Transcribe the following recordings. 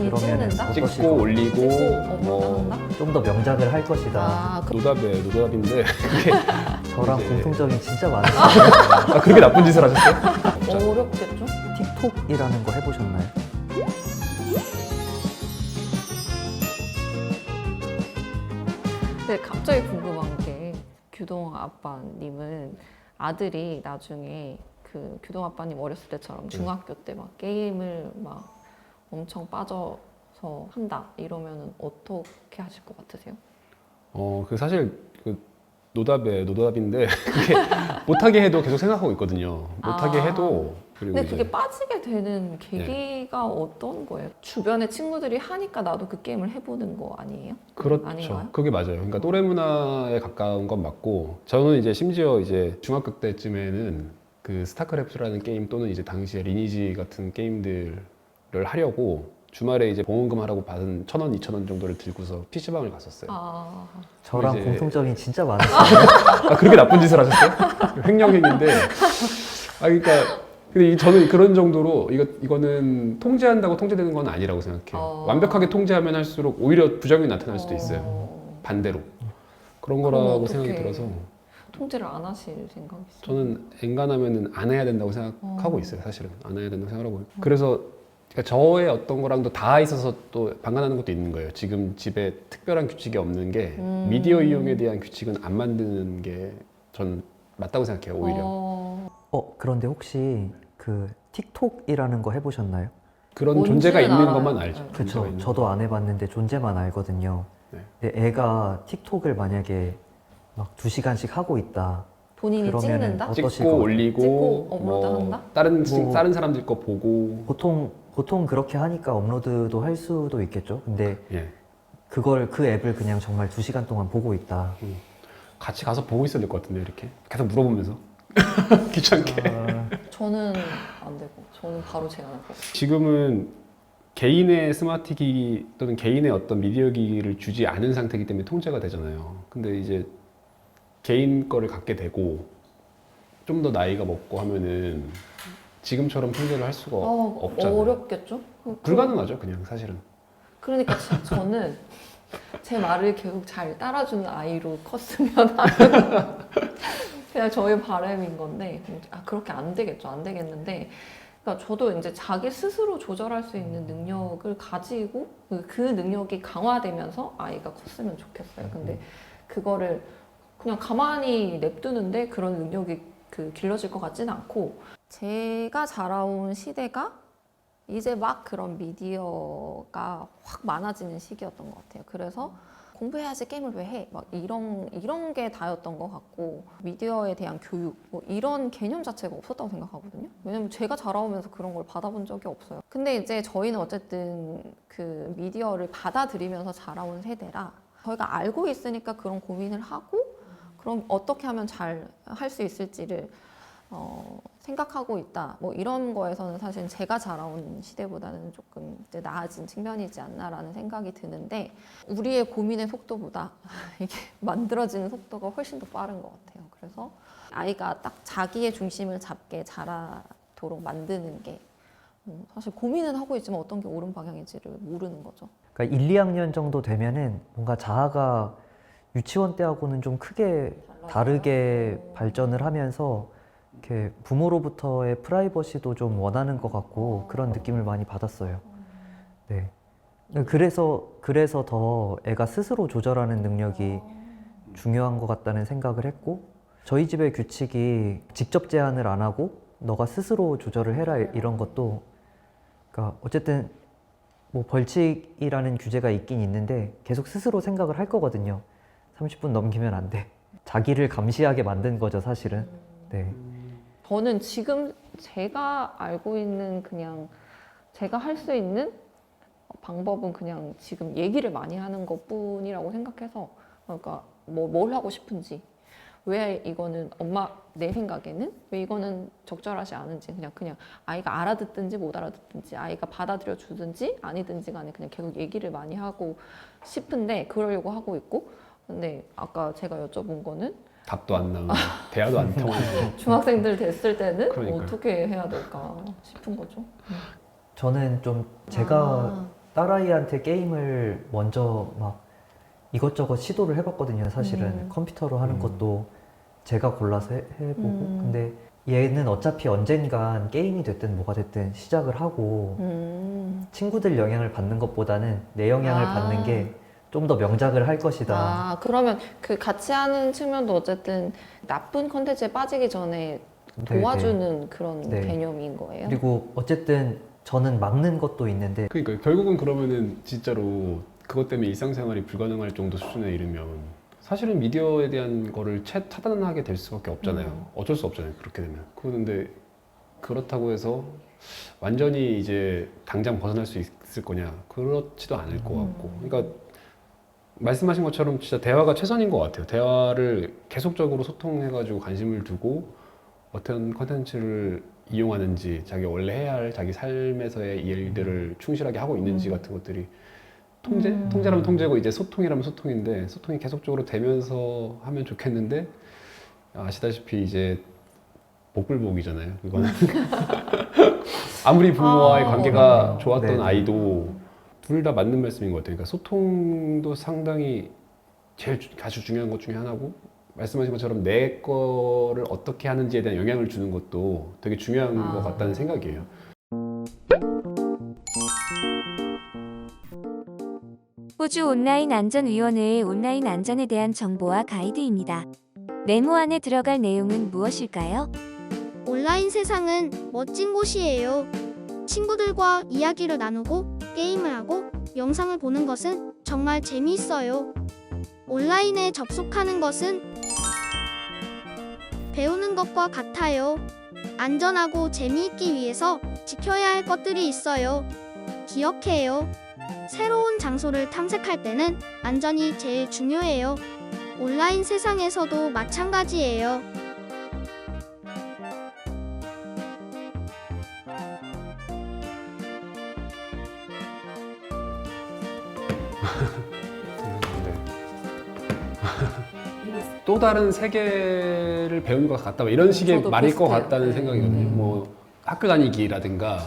본인이 찍는다? 찍고 올리고 업로드한다? 좀 더 명작을 할 것이다. 아, 노답인데 그게 저랑 이제- 공통점이 진짜 많아요. 아, 그렇게 나쁜 짓을 하셨어요? 어렵겠죠? 틱톡이라는 거 해보셨나요? 근데 갑자기 궁금한 게 규동 아빠님은 아들이 나중에 그 규동 아빠님 어렸을 때처럼 중학교 때 막 게임을 막 엄청 빠져서 한다 이러면은 어떻게 하실 것 같으세요? 그 사실 그 노답인데 그게 못하게 해도 계속 생각하고 있거든요. 못하게 아. 해도 그리고 근데 이제 그게 빠지게 되는 계기가 어떤 거예요? 주변에 친구들이 하니까 나도 그 게임을 해보는 거 아니에요? 그렇죠. 아닌가요? 그게 맞아요. 그러니까 또래 문화에 가까운 건 맞고 저는 이제 심지어 이제 중학교 때쯤에는 그 스타크래프트라는 게임 또는 이제 당시에 리니지 같은 게임들을 하려고 주말에 이제 보험금 하라고 받은 1,000원, 2,000원 정도를 들고서 PC방을 갔었어요. 아, 저랑 이제- 공통점이 진짜 많아요. 아, 그렇게 나쁜 짓을 하셨어요? 횡령행위인데. 그러니까 근데 저는 그런 정도로 이거는 통제한다고 통제되는 건 아니라고 생각해요. 완벽하게 통제하면 할수록 오히려 부작용이 나타날 수도 있어요. 반대로. 그런 그럼 거라고 어떻게 생각이 들어서 통제를 안 하실 생각이세요? 저는 엔간하면은 안 해야 된다고 생각하고 있어요. 사실은 안 해야 된다고 생각하고 있고. 그래서 그러니까 저의 어떤 거랑도 다 있어서 또 방관하는 것도 있는 거예요. 지금 집에 특별한 규칙이 없는 게 미디어 이용에 대한 규칙은 안 만드는 게 전 맞다고 생각해요. 오히려 그런데 혹시 그 틱톡이라는 거 해보셨나요? 그런 뭔지는 존재가 있는 알아요. 것만 알죠. 네. 존재가 그쵸. 있는 저도 안 해봤는데 존재만 알거든요. 네. 근데 애가 틱톡을 만약에 막 2시간씩 하고 있다. 본인이 그러면은 찍는다? 어떠실 찍고 것 올리고 찍고 뭐 업로드한다? 다른 사람들 거 보고 보통 그렇게 하니까 업로드도 할 수도 있겠죠. 근데 예. 그 앱을 그냥 정말 2시간 동안 보고 있다. 같이 가서 보고 있어야 될 것 같은데 이렇게 계속 물어보면서 귀찮게. 저는 안 되고 저는 바로 제가 나고 지금은 개인의 스마트 기기 또는 개인의 어떤 미디어 기기를 주지 않은 상태이기 때문에 통제가 되잖아요. 근데 이제 개인 거를 갖게 되고 좀 더 나이가 먹고 하면은 지금처럼 통제를 할 수가 없잖아요. 어렵겠죠? 불가능하죠, 그냥 사실은. 그러니까 저는 제 말을 계속 잘 따라주는 아이로 컸으면 하는 그냥 저의 바람인 건데 그렇게 안 되겠죠. 안 되겠는데 그러니까 저도 이제 자기 스스로 조절할 수 있는 능력을 가지고 그 능력이 강화되면서 아이가 컸으면 좋겠어요. 근데 그거를 그냥 가만히 냅두는데 그런 능력이 길러질 것 같지는 않고 제가 자라온 시대가 이제 막 그런 미디어가 확 많아지는 시기였던 것 같아요. 그래서 공부해야지 게임을 왜 해? 막 이런 게 다였던 것 같고 미디어에 대한 교육 뭐 이런 개념 자체가 없었다고 생각하거든요. 왜냐면 제가 자라오면서 그런 걸 받아본 적이 없어요. 근데 이제 저희는 어쨌든 그 미디어를 받아들이면서 자라온 세대라 저희가 알고 있으니까 그런 고민을 하고 그럼 어떻게 하면 잘 할 수 있을지를 생각하고 있다. 뭐 이런 거에서는 사실 제가 자라온 시대보다는 조금 이제 나아진 측면이지 않나라는 생각이 드는데 우리의 고민의 속도보다 이게 만들어지는 속도가 훨씬 더 빠른 것 같아요. 그래서 아이가 딱 자기의 중심을 잡게 자라도록 만드는 게 사실 고민은 하고 있지만 어떤 게 옳은 방향인지를 모르는 거죠. 그러니까 1, 2학년 정도 되면은 뭔가 자아가 유치원 때하고는 좀 크게 다르게 발전을 하면서 이렇게 부모로부터의 프라이버시도 좀 원하는 것 같고 그런 느낌을 많이 받았어요. 네. 그래서 더 애가 스스로 조절하는 능력이 중요한 것 같다는 생각을 했고 저희 집의 규칙이 직접 제한을 안 하고 너가 스스로 조절을 해라 이런 것도 그러니까 어쨌든 뭐 벌칙이라는 규제가 있긴 있는데 계속 스스로 생각을 할 거거든요. 30분 넘기면 안 돼. 자기를 감시하게 만든 거죠, 사실은. 네. 저는 지금 제가 알고 있는 그냥 제가 할 수 있는 방법은 그냥 지금 얘기를 많이 하는 것뿐이라고 생각해서 그러니까 뭘 하고 싶은지 왜 이거는 내 생각에는 왜 이거는 적절하지 않은지 그냥 아이가 알아듣든지 못 알아듣든지 아이가 받아들여 주든지 아니든지 간에 그냥 계속 얘기를 많이 하고 싶은데 그러려고 하고 있고 근데 아까 제가 여쭤본 거는 답도 안 나오고 대화도 안 통하고 중학생들 됐을 때는 그러니까요. 어떻게 해야 될까 싶은 거죠. 저는 좀 제가 딸아이한테 게임을 먼저 막 이것저것 시도를 해봤거든요. 사실은 컴퓨터로 하는 것도 제가 골라서 해보고 근데 얘는 어차피 언젠간 게임이 됐든 뭐가 됐든 시작을 하고 친구들 영향을 받는 것보다는 내 영향을 아. 받는 게 좀 더 명작을 할 것이다. 아, 그러면 그 같이 하는 측면도 어쨌든 나쁜 컨텐츠에 빠지기 전에 도와주는 그런 네. 개념인 거예요? 그리고 어쨌든 저는 막는 것도 있는데 그러니까 결국은 그러면은 진짜로 그것 때문에 일상생활이 불가능할 정도 수준에 이르면 사실은 미디어에 대한 거를 차단하게 될 수밖에 없잖아요. 어쩔 수 없잖아요. 그렇게 되면. 그런데 그렇다고 해서 완전히 이제 당장 벗어날 수 있을 거냐? 그렇지도 않을 것 같고. 그러니까 말씀하신 것처럼 진짜 대화가 최선인 것 같아요. 대화를 계속적으로 소통해가지고 관심을 두고 어떤 컨텐츠를 이용하는지, 자기 원래 해야 할 자기 삶에서의 일들을 충실하게 하고 있는지 같은 것들이 통제라면 통제고 이제 소통이라면 소통인데 소통이 계속적으로 되면서 하면 좋겠는데 아시다시피 이제 복불복이잖아요. 이거는 아무리 부모와의 관계가 어렵네요. 좋았던 네. 아이도 둘 다 맞는 말씀인 것 같아요. 그러니까 소통도 상당히 아주 중요한 것 중에 하나고 말씀하신 것처럼 내 거를 어떻게 하는지에 대한 영향을 주는 것도 되게 중요한 것 같다는 생각이에요. 호주 온라인 안전위원회의 온라인 안전에 대한 정보와 가이드입니다. 네모 안에 들어갈 내용은 무엇일까요? 온라인 세상은 멋진 곳이에요. 친구들과 이야기를 나누고 게임을 하고 영상을 보는 것은 정말 재미있어요. 온라인에 접속하는 것은 배우는 것과 같아요. 안전하고 재미있기 위해서 지켜야 할 것들이 있어요. 기억해요. 새로운 장소를 탐색할 때는 안전이 제일 중요해요. 온라인 세상에서도 마찬가지예요. 또 다른 세계를 배우는 것 같다 뭐 이런 식의 저도 말일 것 비슷해요. 같다는 생각이거든요. 뭐 학교 다니기라든가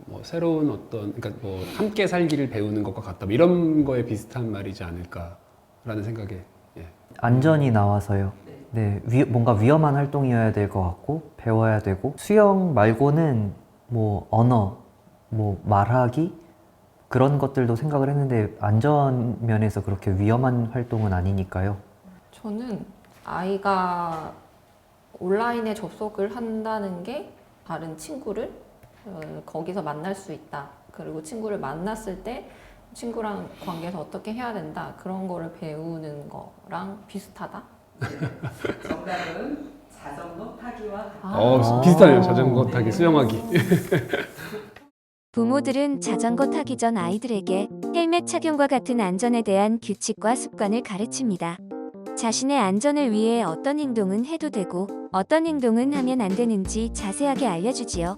뭐 새로운 어떤 그러니까 뭐 함께 살기를 배우는 것과 같다 뭐 이런 거에 비슷한 말이지 않을까라는 생각에 예. 안전이 나와서요. 네, 뭔가 위험한 활동이어야 될 것 같고 배워야 되고 수영 말고는 뭐 언어, 뭐 말하기 그런 것들도 생각을 했는데 안전 면에서 그렇게 위험한 활동은 아니니까요. 저는 아이가 온라인에 접속을 한다는 게 다른 친구를 거기서 만날 수 있다. 그리고 친구를 만났을 때 친구랑 관계에서 어떻게 해야 된다. 그런 거를 배우는 거랑 비슷하다. 정답은 자전거 타기와 비슷하네요. 자전거 타기, 수영하기. 부모들은 자전거 타기 전 아이들에게 헬멧 착용과 같은 안전에 대한 규칙과 습관을 가르칩니다. 자신의 안전을 위해 어떤 행동은 해도 되고 어떤 행동은 하면 안 되는지 자세하게 알려주지요.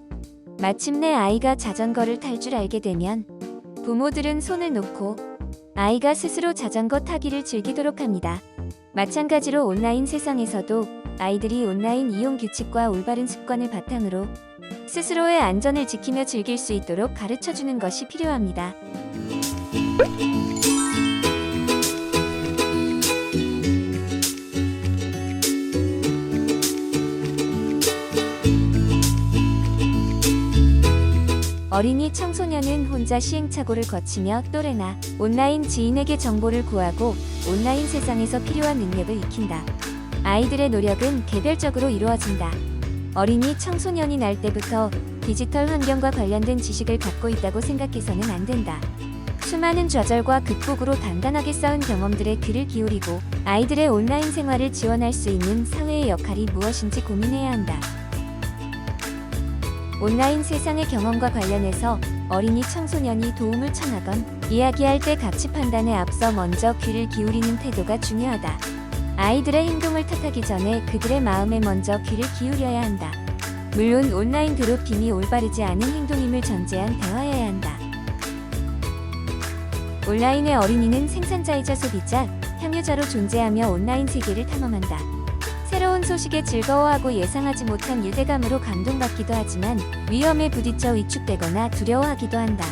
마침내 아이가 자전거를 탈 줄 알게 되면 부모들은 손을 놓고 아이가 스스로 자전거 타기를 즐기도록 합니다. 마찬가지로 온라인 세상에서도 아이들이 온라인 이용 규칙과 올바른 습관을 바탕으로 스스로의 안전을 지키며 즐길 수 있도록 가르쳐주는 것이 필요합니다. 어린이 청소년은 혼자 시행착오를 거치며 또래나 온라인 지인에게 정보를 구하고 온라인 세상에서 필요한 능력을 익힌다. 아이들의 노력은 개별적으로 이루어진다. 어린이 청소년이 날 때부터 디지털 환경과 관련된 지식을 갖고 있다고 생각해서는 안 된다. 수많은 좌절과 극복으로 단단하게 쌓은 경험들에 귀를 기울이고 아이들의 온라인 생활을 지원할 수 있는 사회의 역할이 무엇인지 고민해야 한다. 온라인 세상의 경험과 관련해서 어린이 청소년이 도움을 청하건 이야기할 때 가치 판단에 앞서 먼저 귀를 기울이는 태도가 중요하다. 아이들의 행동을 탓하기 전에 그들의 마음에 먼저 귀를 기울여야 한다. 물론 온라인 괴롭힘이 올바르지 않은 행동임을 전제한 대화여야 한다. 온라인의 어린이는 생산자이자 소비자, 향유자로 존재하며 온라인 세계를 탐험한다. 새로운 소식에 즐거워하고 예상하지 못한 유대감으로 감동받기도 하지만 위험에 부딪혀 위축되거나 두려워하기도 한다.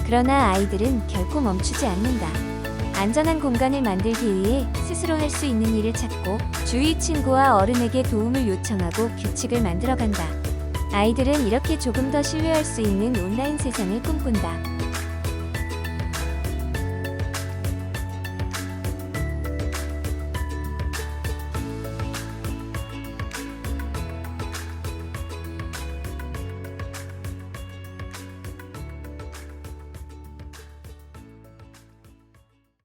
그러나 아이들은 결코 멈추지 않는다. 안전한 공간을 만들기 위해 스스로 할 수 있는 일을 찾고 주위 친구와 어른에게 도움을 요청하고 규칙을 만들어간다. 아이들은 이렇게 조금 더 신뢰할 수 있는 온라인 세상을 꿈꾼다.